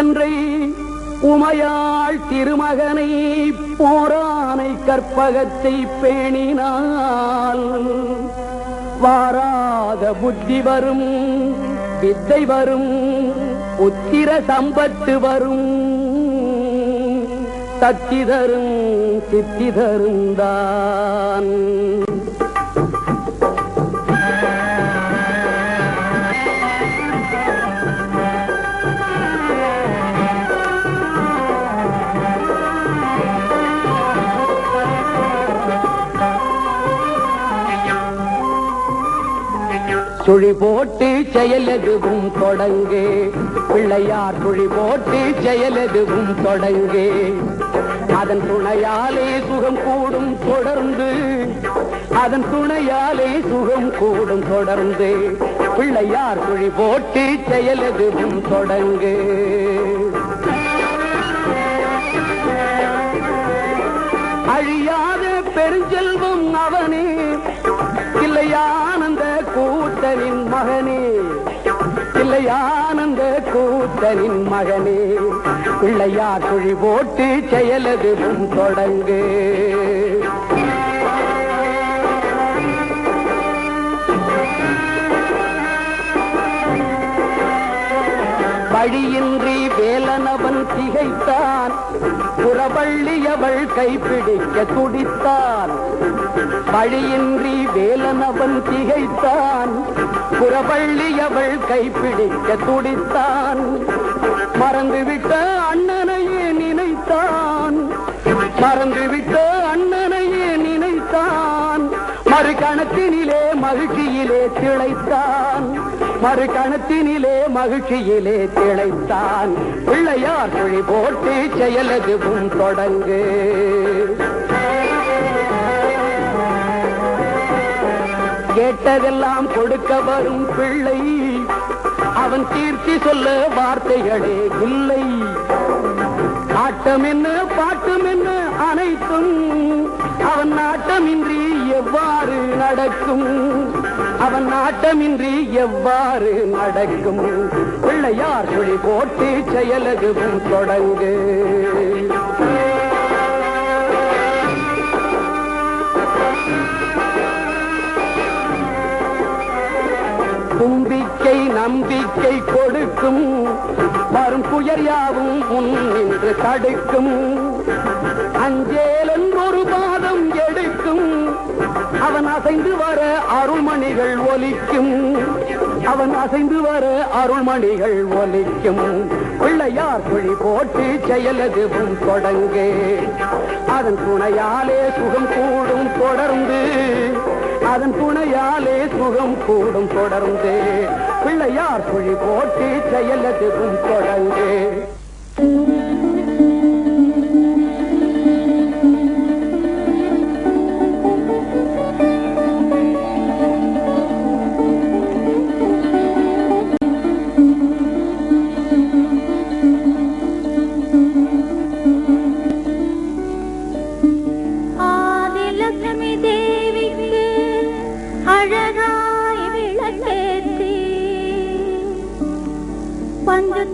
கன்றை உமையாள் திருமகனை போரானை கற்பகத்தை பேணினால் வாராத புத்தி வரும், வித்தை வரும், புத்திர சம்பத்து வரும், சக்தி தரும் சித்தி தரும் தான். சுழி போட்டு செயல் எதுவும் தொடங்கு, பிள்ளையார் சுழி போட்டு செயல் எதுவும் தொடங்கு. அதன் துணையாலே சுகம் கூடும் தொடர்ந்து, அதன் துணையாலே சுகம் கூடும் தொடர்ந்து. பிள்ளையார் சுழி போட்டு செயல் எதுவும் தொடங்கு. அழியாத பெருஞ்செல்வம் அவனே, இல்லையானந்த கூத்தனின் மகனே, இல்லையானந்த கூத்தனின் மகனே. பிள்ளையார் குழி போட்டு செயலதுவும் தொடங்கு. வழியின்றி வேலனவன் திகைத்தான், புறவள்ளியவள் கைப்பிடிக்க துடித்தான். வழியின்றி வேலனவன் திகைத்தான், புறவள்ளியவள் கைப்பிடிக்க துடித்தான். மறந்துவிட்ட அண்ணனையே நினைத்தான், மறந்துவிட்ட அண்ணனையே நினைத்தான். மறுகணத்தினிலே மகிழ்ச்சியிலே திளைத்தான், மறுகணத்தினிலே மகிழ்ச்சியிலே திளைத்தான். பிள்ளையார் குழி போட்டு செயலதுவும் தொடங்கு. கேட்டதெல்லாம் கொடுக்க வரும் பிள்ளை, அவன் தீர்த்தி சொல்ல வார்த்தைகளே இல்லை. ஆட்டம் என்ன பாட்டம் என்ன அனைத்தும் அவன் நாட்டமின்றி எவ்வாறு நடக்கும், அவன் நாட்டமின்றி எவ்வாறு நடக்கும். பிள்ளையார் குழி போட்டு செயலதுவும் தொடங்கு. தும்பிக்கை நம்பிக்கை கொடுக்கும், வரும் புயர் யாவும் முன் நின்று தடுக்கும். அஞ்சேலன் ஒரு பாதம் எடுக்கும், அவன் அசைந்து வர அருள்மணிகள் ஒலிக்கும், அவன் அசைந்து வர அருள்மணிகள் ஒலிக்கும். பிள்ளையார் குழி போட்டு செயலதுவும் தொடங்கு. அதன் துணையாலே சுகம் கூடும் தொடர்ந்து, அதன் துணையாலே சுகம் கூடும் தொடர்ந்து. பிள்ளையார் குழி போட்டு செயலதுவும் தொடங்கு.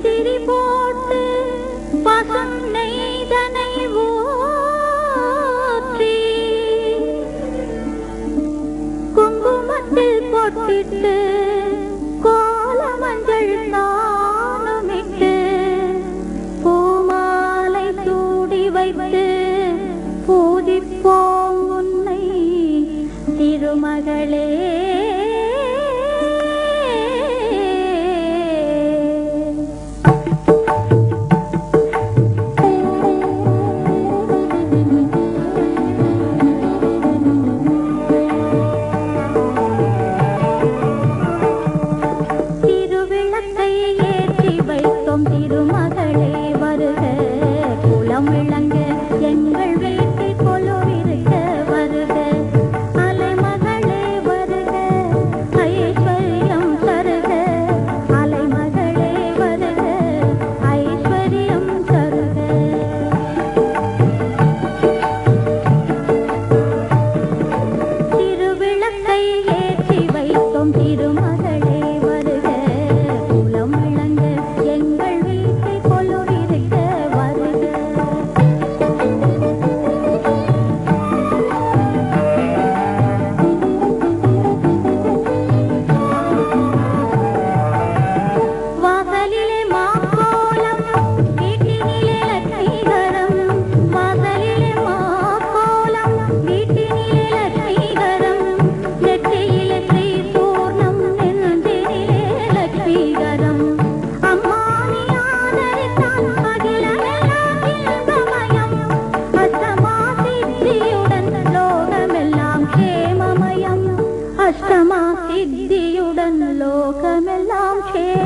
திரி போட்டு பசும் நெய்தனை ஊற்றி குங்குமத்தில் பொட்டிட்டு கோல மஞ்சள் நானுமிட்டு பூமாலை சூடி வைத்து பூதிப்போம் உன்னை திருமகளே.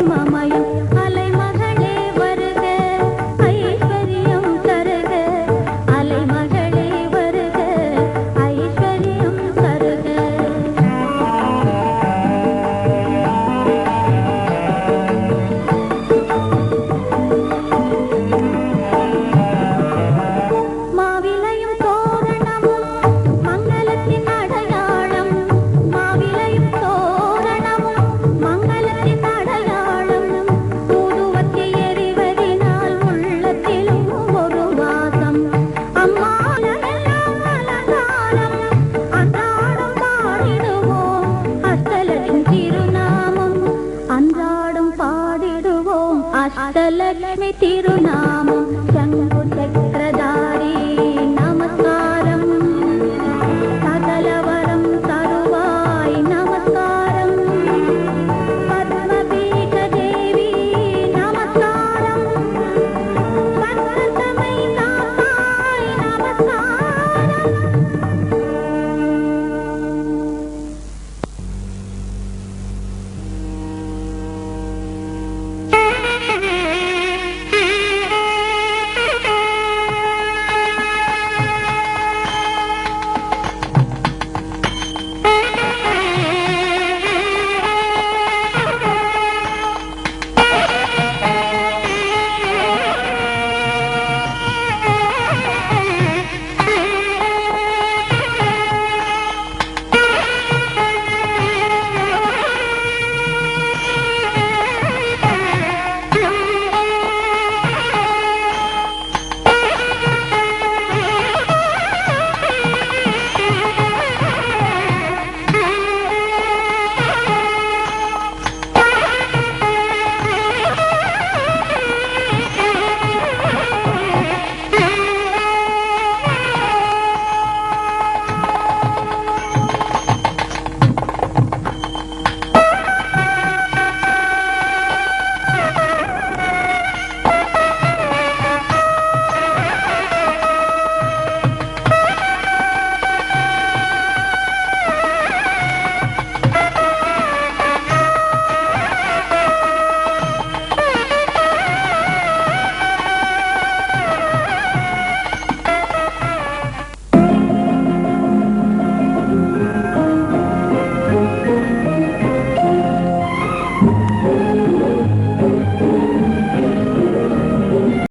பிரேமமயம் அலைமகளே வருக ஐஸ்வர்யம் தருக அலைமகளே வருக ஐஸ்வர்யம் தருக மாவிலையும் தோரணமும் மங்களத்தின் அடையாளம் மாவிலையும் தோரணமும் மங்களத்தின் அடையாளம் தூதுவத்தி எறிவதினால் உள்ளத்திலும் ஒரு வாசம் அம்மாலெல்லாம் அலங்காரம் அன்றாடம் பாடிடுவோம் அஷ்டலட்சுமி திருநாமம் அன்றாடம் பாடிடுவோம் அஷ்டலட்சுமி திருநாமம்